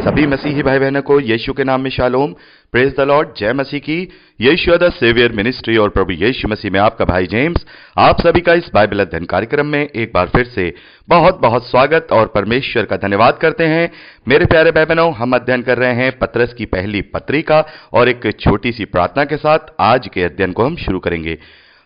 सभी मसीही भाई बहनों को यीशु के नाम में शालोम, प्रेज द लॉर्ड, जय मसीह की। यीशु द सेवियर मिनिस्ट्री और प्रभु यीशु मसीह में आपका भाई जेम्स आप सभी का इस बाइबल अध्ययन कार्यक्रम में एक बार फिर से बहुत बहुत स्वागत और परमेश्वर का धन्यवाद करते हैं। मेरे प्यारे भाई बहनों, हम अध्ययन कर रहे हैं पतरस की पहली पत्री का और एक छोटी सी प्रार्थना के साथ आज के अध्ययन को हम शुरू करेंगे।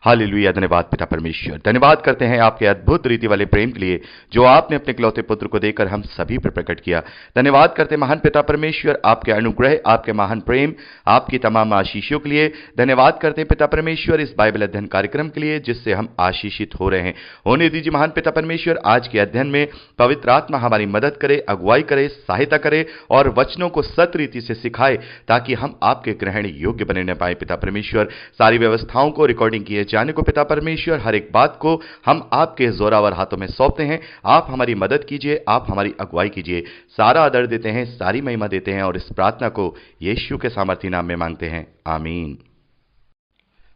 हालेलुया, धन्यवाद पिता परमेश्वर, धन्यवाद करते हैं आपके अद्भुत रीति वाले प्रेम के लिए जो आपने अपने इकलौते पुत्र को देकर हम सभी पर प्रकट किया। धन्यवाद करते महान पिता परमेश्वर आपके अनुग्रह, आपके महान प्रेम, आपकी तमाम आशीषों के लिए। धन्यवाद करते हैं पिता परमेश्वर इस बाइबल अध्ययन कार्यक्रम के लिए जिससे हम आशीषित हो रहे हैं। होने दीजिए महान पिता परमेश्वर आज के अध्ययन में पवित्र आत्मा हमारी मदद करे, अगुवाई करे, सहायता करे और वचनों को सत रीति से सिखाए ताकि हम आपके ग्रहण योग्य बने न पाए। पिता परमेश्वर सारी व्यवस्थाओं को, रिकॉर्डिंग किए जाने को पिता परमेश्वर हर एक बात को हम आपके जोरावर हाथों में सौंपते हैं। आप हमारी मदद कीजिए, आप हमारी अगुवाई कीजिए। सारा आदर देते हैं, सारी महिमा देते हैं और इस प्रार्थना को यीशु के सामर्थी नाम में मांगते हैं, आमीन।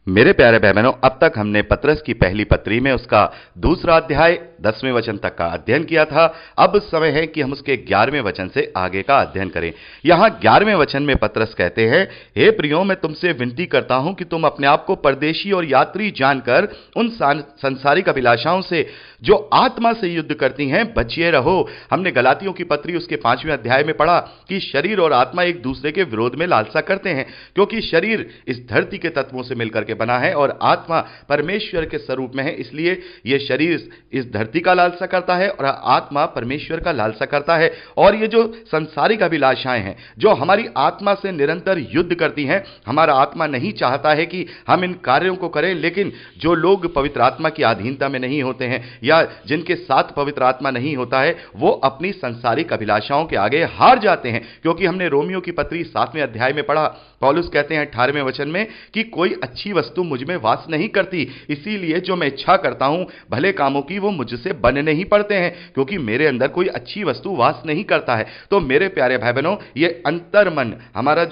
मेरे प्यारे भाई बहनों, अब तक हमने पतरस की पहली पत्री में उसका दूसरा अध्याय 10वें वचन तक का अध्ययन किया था। अब समय है कि हम उसके 11वें वचन से आगे का अध्ययन करें। यहां 11वें वचन में पतरस कहते हैं, हे प्रियो, मैं तुमसे विनती करता हूं कि तुम अपने आप को परदेशी और यात्री जानकर उन संसारिक अभिलाषाओं से जो आत्मा से युद्ध करती हैं बचिए रहो। हमने गलातियों की पत्री उसके 5वें अध्याय में पढ़ा कि शरीर और आत्मा एक दूसरे के विरोध में लालसा करते हैं, क्योंकि शरीर इस धरती के तत्वों से मिलकर के बना है और आत्मा परमेश्वर के स्वरूप में है। इसलिए यह शरीर इस धरती का लालसा करता है और आत्मा परमेश्वर का लालसा करता है। और ये जो संसारिक अभिलाषाएं हैं जो हमारी आत्मा से निरंतर युद्ध करती हैं, हमारा आत्मा नहीं चाहता है कि हम इन कार्यों को करें, लेकिन जो लोग पवित्र आत्मा की अधीनता में नहीं होते हैं या जिनके साथ पवित्र आत्मा नहीं होता है, वो अपनी संसारिक अभिलाषाओं के आगे हार जाते हैं। क्योंकि हमने रोमियो की पत्री 7वें अध्याय में पढ़ा, पौलुस कहते हैं 18वें वचन में कि कोई अच्छी वस्तु मुझ में वास नहीं करती, इसीलिए जो मैं इच्छा करता हूं भले कामों की वो मुझसे बन नहीं पड़ते हैं, क्योंकि मेरे अंदर कोई अच्छी वस्तु वास नहीं करता है। तो मेरे प्यारे भाई बहनों, ये अंतर्मन हमारा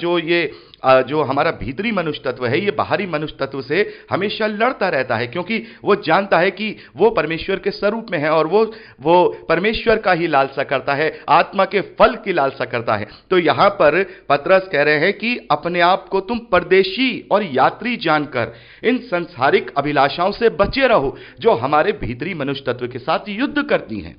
जो हमारा भीतरी मनुष्य तत्व है, ये बाहरी मनुष्य तत्व से हमेशा लड़ता रहता है, क्योंकि वो जानता है कि वो परमेश्वर के स्वरूप में है और वो परमेश्वर का ही लालसा करता है, आत्मा के फल की लालसा करता है। तो यहां पर पतरस कह रहे हैं कि अपने आप को तुम परदेशी और यात्री जानकर इन संसारिक अभिलाषाओं से बचे रहो जो हमारे भीतरी मनुष्य तत्व के साथ युद्ध करती हैं।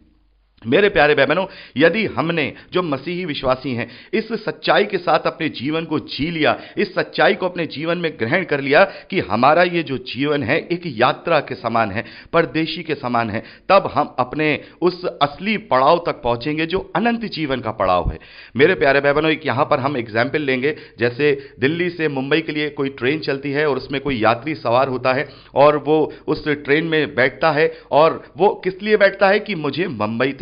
मेरे प्यारे भाई बहनों, यदि हमने जो मसीही विश्वासी हैं इस सच्चाई के साथ अपने जीवन को जी लिया, इस सच्चाई को अपने जीवन में ग्रहण कर लिया कि हमारा ये जो जीवन है एक यात्रा के समान है, परदेशी के समान है, तब हम अपने उस असली पड़ाव तक पहुंचेंगे जो अनंत जीवन का पड़ाव है। मेरे प्यारे भाई बहनों, एक यहां पर हम एग्जाम्पल लेंगे। जैसे दिल्ली से मुंबई के लिए कोई ट्रेन चलती है और उसमें कोई यात्री सवार होता है और वो उस ट्रेन में बैठता है और वो किस लिए बैठता है कि मुझे मुंबई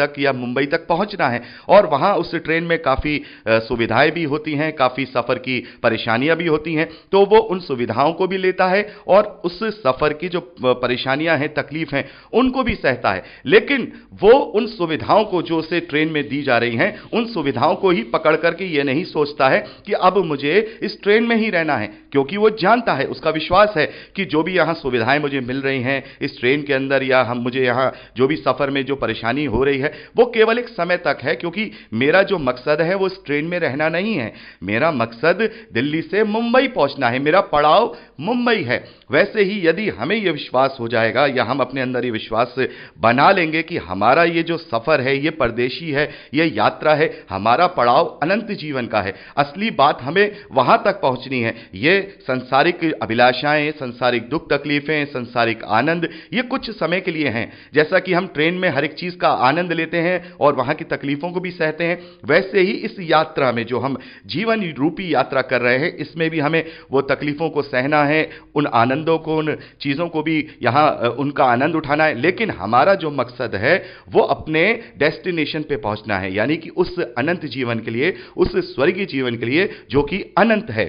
तक पहुंचना है। और वहां उस ट्रेन में काफी सुविधाएं भी होती हैं, काफी सफर की परेशानियां भी होती हैं, तो वो उन सुविधाओं को भी लेता है और उस सफर की जो परेशानियां हैं, तकलीफ हैं, उनको भी सहता है। लेकिन वो उन सुविधाओं को जो उसे ट्रेन में दी जा रही हैं, उन सुविधाओं को ही पकड़ करके ये नहीं सोचता है कि अब मुझे इस ट्रेन में ही रहना है, क्योंकि वो जानता है, उसका विश्वास है कि जो भी यहां सुविधाएं मुझे मिल रही हैं इस ट्रेन के अंदर या मुझे यहां जो भी सफर में जो परेशानी हो रही है वो केवल एक समय तक है, क्योंकि मेरा जो मकसद है वो इस ट्रेन में रहना नहीं है। मेरा मकसद दिल्ली से मुंबई पहुंचना है, मेरा पड़ाव मुंबई है। वैसे ही यदि हमें यह विश्वास हो जाएगा या हम अपने अंदर ये विश्वास बना लेंगे कि हमारा ये जो सफर है ये परदेशी है, ये यात्रा है, हमारा पड़ाव अनंत जीवन का है, असली बात हमें वहां तक पहुंचनी है। ये संसारिक अभिलाषाएं, संसारिक दुख तकलीफें, संसारिक आनंद ये कुछ समय के लिए हैं। जैसा कि हम ट्रेन में हर एक चीज का आनंद लेते हैं और वहां की तकलीफों को भी सहते हैं, वैसे ही इस यात्रा में जो हम जीवन रूपी यात्रा कर रहे हैं इसमें भी हमें वो तकलीफों को सहना है, उन आनंदों को, उन चीजों को भी यहां उनका आनंद उठाना है। लेकिन हमारा जो मकसद है वो अपने डेस्टिनेशन पे पहुंचना है, यानी कि उस अनंत जीवन के लिए, उस स्वर्गीय जीवन के लिए जो कि अनंत है।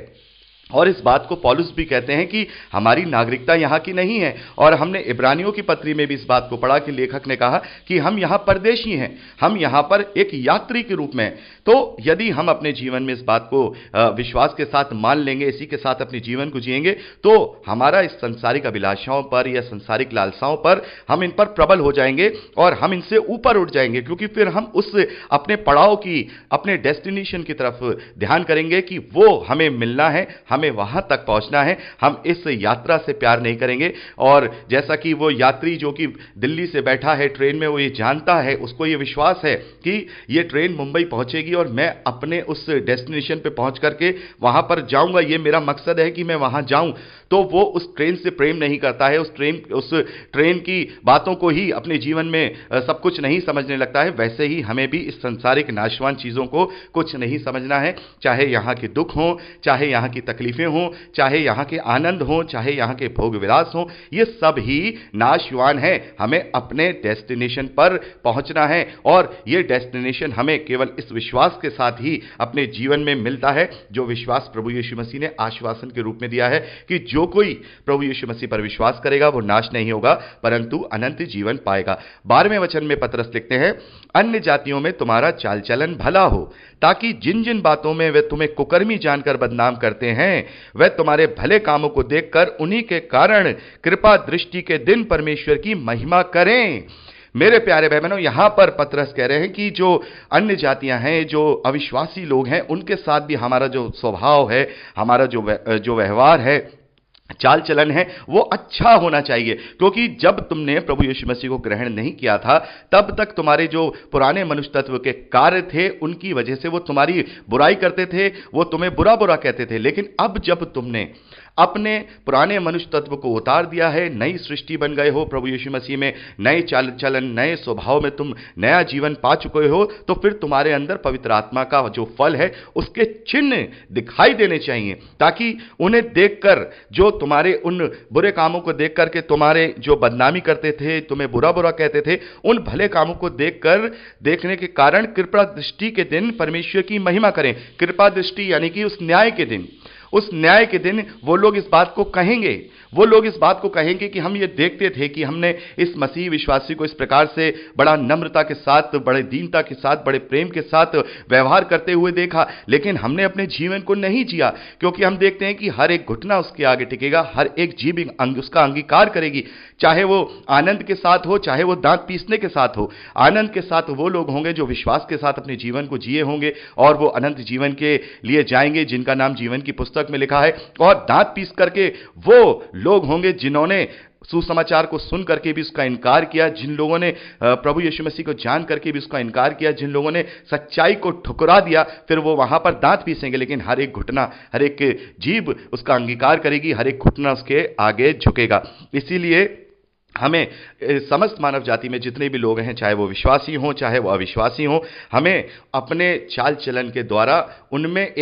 और इस बात को पौलुस भी कहते हैं कि हमारी नागरिकता यहां की नहीं है। और हमने इब्रानियों की पत्री में भी इस बात को पढ़ा कि लेखक ने कहा कि हम यहां परदेशी हैं, हम यहां पर एक यात्री के रूप में। तो यदि हम अपने जीवन में इस बात को विश्वास के साथ मान लेंगे, इसी के साथ अपने जीवन को जिएंगे, तो हमारा इस संसारिक अभिलाषाओं पर या संसारिक लालसाओं पर हम इन पर प्रबल हो जाएंगे और हम इनसे ऊपर उठ जाएंगे, क्योंकि फिर हम उस अपने पड़ाव की, अपने डेस्टिनेशन की तरफ ध्यान करेंगे कि वो हमें मिलना है, हमें वहां तक पहुंचना है। हम इस यात्रा से प्यार नहीं करेंगे। और जैसा कि वो यात्री जो कि दिल्ली से बैठा है ट्रेन में, वो ये जानता है, उसको ये विश्वास है कि ये ट्रेन मुंबई पहुंचेगी और मैं अपने उस डेस्टिनेशन पे पहुंच करके वहां पर जाऊंगा, ये मेरा मकसद है कि मैं वहां जाऊं, तो वो उस ट्रेन से प्रेम नहीं करता है, उस ट्रेन की बातों को ही अपने जीवन में सब कुछ नहीं समझने लगता है। वैसे ही हमें भी इस संसारिक नाशवान चीजों को कुछ नहीं समझना है, चाहे यहां के दुख हों, चाहे यहां की तकलीफें हों, चाहे यहां के आनंद हों, चाहे यहां के भोग विलास हों, ये सब ही नाशवान है। हमें अपने डेस्टिनेशन पर पहुंचना है और ये डेस्टिनेशन हमें केवल इस विश्वास के साथ ही अपने जीवन में मिलता है, जो विश्वास प्रभु यीशु मसीह ने आश्वासन के रूप में दिया है कि जो कोई प्रभु यीशु मसीह पर विश्वास करेगा वो नाश नहीं होगा परंतु अनंत जीवन पाएगा। 12वें वचन में पतरस लिखते हैं, अन्य जातियों में तुम्हारा चाल चलन भला हो, ताकि जिन जिन बातों में वे तुम्हें कुकर्मी जानकर बदनाम करते हैं, वे तुम्हारे भले कामों को देखकर उन्हीं के कारण कृपा दृष्टि के दिन परमेश्वर की महिमा करें। मेरे प्यारे भाई बहनों, यहां पर पतरस कह रहे हैं कि जो अन्य जातियां हैं, जो अविश्वासी लोग हैं, उनके साथ भी हमारा जो स्वभाव है, हमारा जो व्यवहार है, चाल चलन है, वो अच्छा होना चाहिए। क्योंकि जब तुमने प्रभु यीशु मसीह को ग्रहण नहीं किया था, तब तक तुम्हारे जो पुराने मनुष्य तत्व के कार्य थे, उनकी वजह से वो तुम्हारी बुराई करते थे, वो तुम्हें बुरा बुरा कहते थे। लेकिन अब जब तुमने अपने पुराने मनुष्य तत्व को उतार दिया है, नई सृष्टि बन गए हो प्रभु यीशु मसीह में, नए चाल चलन, नए स्वभाव में तुम नया जीवन पा चुके हो, तो फिर तुम्हारे अंदर पवित्र आत्मा का जो फल है उसके चिन्ह दिखाई देने चाहिए, ताकि उन्हें देखकर, जो तुम्हारे उन बुरे कामों को देख करके तुम्हारे जो बदनामी करते थे, तुम्हें बुरा बुरा कहते थे, उन भले कामों को देखने के कारण कृपा दृष्टि के दिन परमेश्वर की महिमा करें। कृपा दृष्टि यानी कि उस न्याय के दिन, उस न्याय के दिन वो लोग इस बात को कहेंगे, वो लोग इस बात को कहेंगे कि हम ये देखते थे कि हमने इस मसीह विश्वासी को इस प्रकार से बड़ा नम्रता के साथ, बड़े दीनता के साथ, बड़े प्रेम के साथ व्यवहार करते हुए देखा, लेकिन हमने अपने जीवन को नहीं जिया। क्योंकि हम देखते हैं कि हर एक घुटना उसके आगे टिकेगा, हर एक जीभ उसका अंगीकार करेगी, चाहे वो आनंद के साथ हो, चाहे वो दांत पीसने के साथ हो। आनंद के साथ वो लोग होंगे जो विश्वास के साथ अपने जीवन को जिए होंगे और वो अनंत जीवन के लिए जाएंगे, जिनका नाम जीवन की पुस्तक में लिखा है। और दांत पीस करके वो लोग होंगे जिन्होंने सुसमाचार को सुन करके भी उसका इनकार किया, जिन लोगों ने प्रभु यीशु मसीह को जान करके भी उसका इनकार किया, जिन लोगों ने सच्चाई को ठुकरा दिया, फिर वो वहां पर दांत पीसेंगे, लेकिन हर एक घुटना, हर एक जीभ उसका अंगीकार करेगी, हर एक घुटना उसके आगे झुकेगा। इसीलिए हमें समस्त मानव जाति में जितने भी लोग हैं, चाहे वो विश्वासी हों चाहे वो अविश्वासी हों, हमें अपने चाल चलन के द्वारा उनमें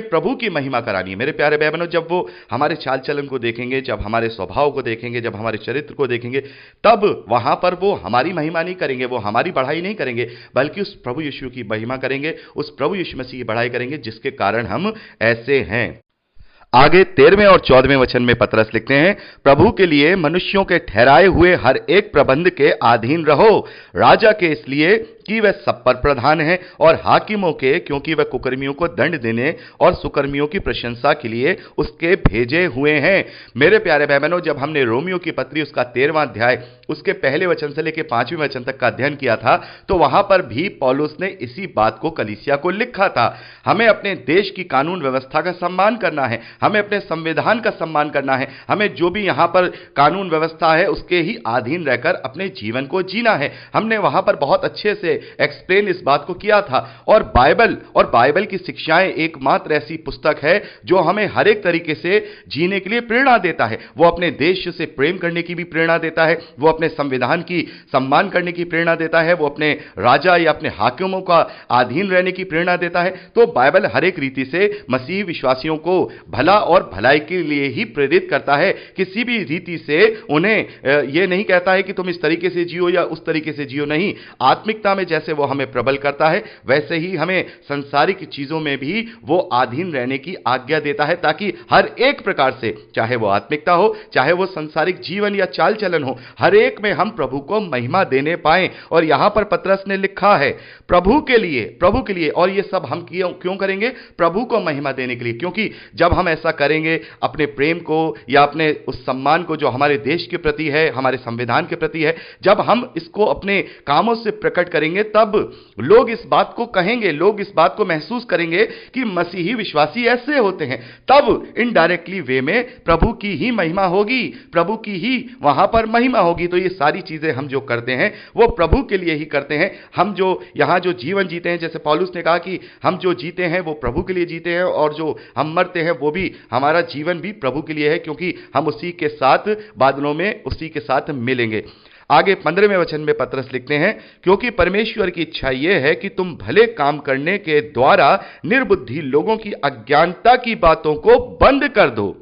प्रभु की महिमा करानी है। मेरे प्यारे भाई बहनों, जब वो हमारे चाल चलन को देखेंगे, जब हमारे स्वभाव को देखेंगे, जब हमारे चरित्र को देखेंगे, तब वहां पर वो हमारी महिमा नहीं करेंगे, वो हमारी बढ़ाई नहीं करेंगे, बल्कि उस प्रभु यीशु की महिमा करेंगे, उस प्रभु यीशु मसीह की बढ़ाई करेंगे, जिसके कारण हम ऐसे हैं। आगे 13वें और 14वें वचन में पतरस लिखते हैं, प्रभु के लिए मनुष्यों के ठहराए हुए हर एक प्रबंध के अधीन रहो, राजा के इसलिए कि वह सब पर प्रधान है, और हाकिमों के क्योंकि वह कुकर्मियों को दंड देने और सुकर्मियों की प्रशंसा के लिए उसके भेजे हुए हैं। मेरे प्यारे भाई बहनों, जब हमने रोमियो की पत्री उसका 13वां अध्याय उसके पहले वचन से लेकर 5वें वचन तक का अध्ययन किया था, तो वहां पर भी पौलुस ने इसी बात को कलीसिया को लिखा था। हमें अपने देश की कानून व्यवस्था का सम्मान करना है, हमें अपने संविधान का सम्मान करना है, हमें जो भी यहां पर कानून व्यवस्था है उसके ही अधीन रहकर अपने जीवन को जीना है। हमने वहां पर बहुत अच्छे से एक्सप्लेन इस बात को किया था। और बाइबल की शिक्षाएं एकमात्र ऐसी पुस्तक है जो हमें हर एक तरीके से जीने के लिए प्रेरणा देता है। वो अपने देश से प्रेम करने की भी प्रेरणा देता है, वो अपने संविधान की सम्मान करने की प्रेरणा देता है, वो अपने राजा या अपने हाकिमों का अधीन रहने की प्रेरणा देता है। तो बाइबल हर एक रीति से मसीही विश्वासियों को भला और भलाई के लिए ही प्रेरित करता है। किसी भी रीति से उन्हें यह नहीं कहता है कि तुम इस तरीके से जियो या उस तरीके से जियो, नहीं। आत्मिकता में में जैसे वो हमें प्रबल करता है, वैसे ही हमें संसारिक चीजों में भी वो अधीन रहने की आज्ञा देता है, ताकि हर एक प्रकार से, चाहे वो आत्मिकता हो, चाहे वो संसारिक जीवन या चाल चलन हो, हर एक में हम प्रभु को महिमा देने पाएं। और यहां पर पतरस ने लिखा है प्रभु के लिए। और ये सब हम क्यों करेंगे? प्रभु को महिमा देने के लिए। क्योंकि जब हम ऐसा करेंगे, अपने प्रेम को या अपने उस सम्मान को जो हमारे देश के प्रति है, हमारे संविधान के प्रति है, जब हम इसको अपने कामों से प्रकट करेंगे, तब लोग इस बात को कहेंगे, लोग इस बात को महसूस करेंगे कि मसीही विश्वासी ऐसे होते हैं। तब इनडायरेक्टली वे में प्रभु की ही महिमा होगी, प्रभु की ही वहां पर महिमा होगी। तो ये सारी चीजें हम जो करते हैं वो प्रभु के लिए ही करते हैं। हम जो यहां जो जीवन जीते हैं, जैसे पौलुस ने कहा कि हम जो जीते हैं वो प्रभु के लिए जीते हैं, और जो हम मरते हैं वो भी, हमारा जीवन भी प्रभु के लिए है, क्योंकि हम उसी के साथ बादलों में उसी के साथ मिलेंगे। आगे 15वें वचन में पतरस लिखते हैं, क्योंकि परमेश्वर की इच्छा यह है कि तुम भले काम करने के द्वारा निर्बुद्धि लोगों की अज्ञानता की बातों को बंद कर दो।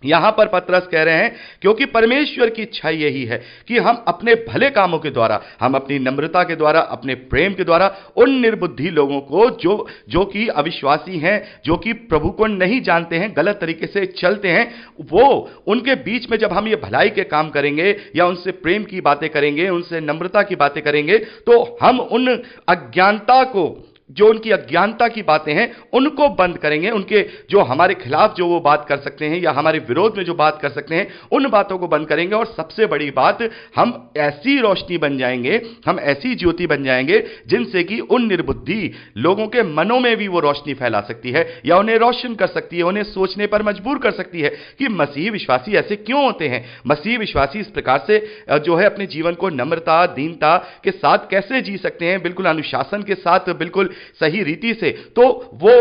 यहां पर पतरस कह रहे हैं क्योंकि परमेश्वर की इच्छा यही है कि हम अपने भले कामों के द्वारा, हम अपनी नम्रता के द्वारा, अपने प्रेम के द्वारा उन निर्बुद्धि लोगों को जो कि अविश्वासी हैं, जो कि प्रभु को नहीं जानते हैं, गलत तरीके से चलते हैं, वो उनके बीच में जब हम ये भलाई के काम करेंगे या उनसे प्रेम की बातें करेंगे, उनसे नम्रता की बातें करेंगे, तो हम उन अज्ञानता को, जो उनकी अज्ञानता की बातें हैं, उनको बंद करेंगे। उनके जो हमारे खिलाफ जो वो बात कर सकते हैं या हमारे विरोध में जो बात कर सकते हैं, उन बातों को बंद करेंगे। और सबसे बड़ी बात, हम ऐसी रोशनी बन जाएंगे, हम ऐसी ज्योति बन जाएंगे जिनसे कि उन निर्बुद्धि लोगों के मनों में भी वो रोशनी फैला सकती है, या उन्हें रोशन कर सकती है, उन्हें सोचने पर मजबूर कर सकती है कि मसीही विश्वासी ऐसे क्यों होते हैं, मसीही विश्वासी इस प्रकार से जो है अपने जीवन को नम्रता, दीनता के साथ कैसे जी सकते हैं, बिल्कुल अनुशासन के साथ, बिल्कुल सही रीति से। तो वो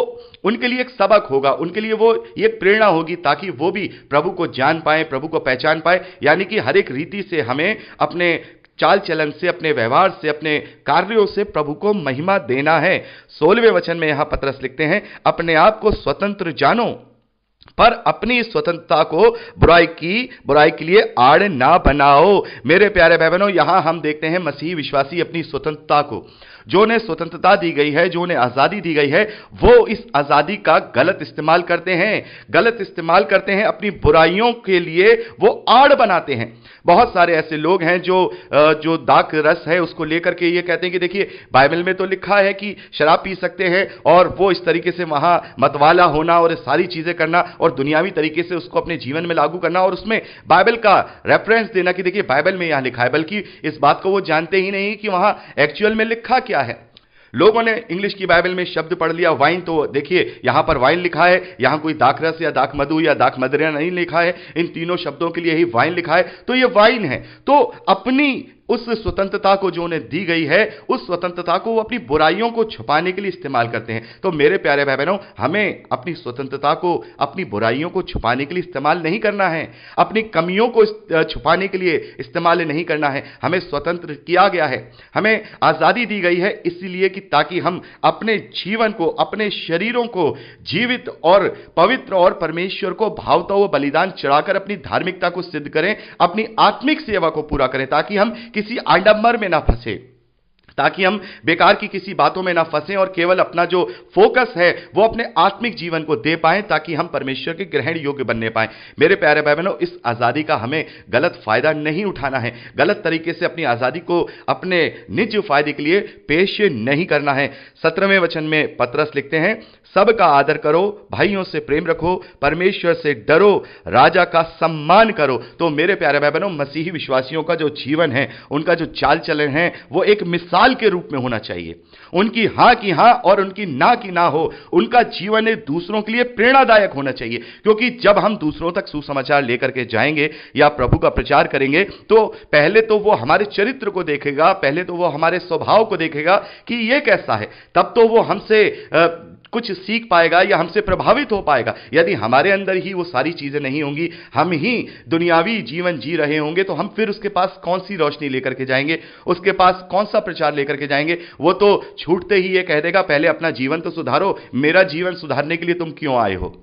उनके लिए एक सबक होगा, उनके लिए वो एक प्रेरणा होगी, ताकि वो भी प्रभु को जान पाए, प्रभु को पहचान पाए। यानी कि हर एक रीति से हमें अपने चाल चलन से, अपने व्यवहार से, अपने कार्यों से प्रभु को महिमा देना है। 16वें वचन में यहां पतरस लिखते हैं, अपने आप को स्वतंत्र जानो, पर अपनी स्वतंत्रता को बुराई के लिए आड़ ना बनाओ। मेरे प्यारे भाई बहनों, यहां हम देखते हैं मसीही विश्वासी अपनी स्वतंत्रता को, जो उन्हें स्वतंत्रता दी गई है, जो उन्हें आजादी दी गई है, वो इस आजादी का गलत इस्तेमाल करते हैं, अपनी बुराइयों के लिए वो आड़ बनाते हैं। बहुत सारे ऐसे लोग हैं जो दाक रस है उसको लेकर के ये कहते हैं कि देखिए बाइबल में तो लिखा है कि शराब पी सकते हैं, और वो इस तरीके से वहां मतवाला होना और सारी चीजें करना और दुनियावी तरीके से उसको अपने जीवन में लागू करना, और उसमें बाइबल का रेफरेंस देना कि देखिए बाइबल में यहां लिखा है, बल्कि इस बात को वो जानते ही नहीं कि वहां एक्चुअल में लिखा क्या है। लोगों ने इंग्लिश की बाइबल में शब्द पढ़ लिया वाइन, तो देखिए यहां पर वाइन लिखा है, यहां कोई दाखरस या दाख मधु या दाख मदरिया नहीं लिखा है, इन तीनों शब्दों के लिए ही वाइन लिखा है, तो ये वाइन है। तो अपनी उस स्वतंत्रता को जो उन्हें दी गई है, उस स्वतंत्रता को वो अपनी बुराइयों को छुपाने के लिए इस्तेमाल करते हैं। तो मेरे प्यारे भाई बहनों, हमें अपनी स्वतंत्रता को अपनी बुराइयों को छुपाने के लिए इस्तेमाल नहीं करना है, अपनी कमियों को छुपाने के लिए इस्तेमाल नहीं करना है। हमें स्वतंत्र किया गया है, हमें आजादी दी गई है, इसलिए कि ताकि हम अपने जीवन को, अपने शरीरों को जीवित और पवित्र और परमेश्वर को भावता हुआ बलिदान चढ़ाकर अपनी धार्मिकता को सिद्ध करें, अपनी आत्मिक सेवा को पूरा करें, ताकि हम किसी आडंबर में ना फंसे, ताकि हम बेकार की किसी बातों में ना फंसें और केवल अपना जो फोकस है वो अपने आत्मिक जीवन को दे पाएं, ताकि हम परमेश्वर के ग्रहण योग्य बनने पाएं। मेरे प्यारे भाई बहनों, इस आजादी का हमें गलत फायदा नहीं उठाना है, गलत तरीके से अपनी आजादी को अपने निज फायदे के लिए पेश नहीं करना है। 17वें वचन में पतरस लिखते हैं, सबका आदर करो, भाइयों से प्रेम रखो, परमेश्वर से डरो, राजा का सम्मान करो। तो मेरे प्यारे भाई बहनों, मसीही विश्वासियों का जो जीवन है, उनका जो चाल चलन है, वो एक मिसाल के रूप में होना चाहिए। उनकी हां की हां और उनकी ना की ना हो, उनका जीवन एक दूसरों के लिए प्रेरणादायक होना चाहिए। क्योंकि जब हम दूसरों तक सुसमाचार लेकर के जाएंगे या प्रभु का प्रचार करेंगे, तो पहले तो वो हमारे चरित्र को देखेगा, पहले तो वो हमारे स्वभाव को देखेगा कि ये कैसा है, तब तो वो हमसे कुछ सीख पाएगा या हमसे प्रभावित हो पाएगा। यदि हमारे अंदर ही वो सारी चीजें नहीं होंगी, हम ही दुनियावी जीवन जी रहे होंगे, तो हम फिर उसके पास कौन सी रोशनी लेकर के जाएंगे, उसके पास कौन सा प्रचार लेकर के जाएंगे। वो तो छूटते ही ये कह देगा, पहले अपना जीवन तो सुधारो, मेरा जीवन सुधारने के लिए तुम क्यों आए हो।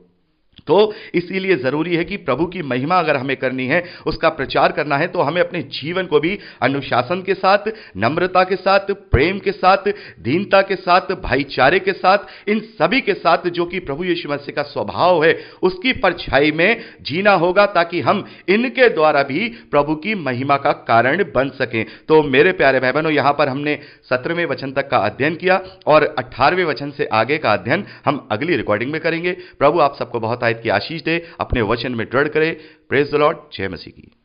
तो इसीलिए जरूरी है कि प्रभु की महिमा अगर हमें करनी है, उसका प्रचार करना है, तो हमें अपने जीवन को भी अनुशासन के साथ, नम्रता के साथ, प्रेम के साथ, दीनता के साथ, भाईचारे के साथ, इन सभी के साथ जो कि प्रभु यीशु मसीह का स्वभाव है, उसकी परछाई में जीना होगा, ताकि हम इनके द्वारा भी प्रभु की महिमा का कारण बन सकें। तो मेरे प्यारे भाई बहनों, यहां पर हमने 17वें वचन तक का अध्ययन किया और 18वें वचन से आगे का अध्ययन हम अगली रिकॉर्डिंग में करेंगे। प्रभु आप सबको बहुत आयत की आशीष दे, अपने वचन में दृढ़ करे। Praise the Lord. जय मसीह की।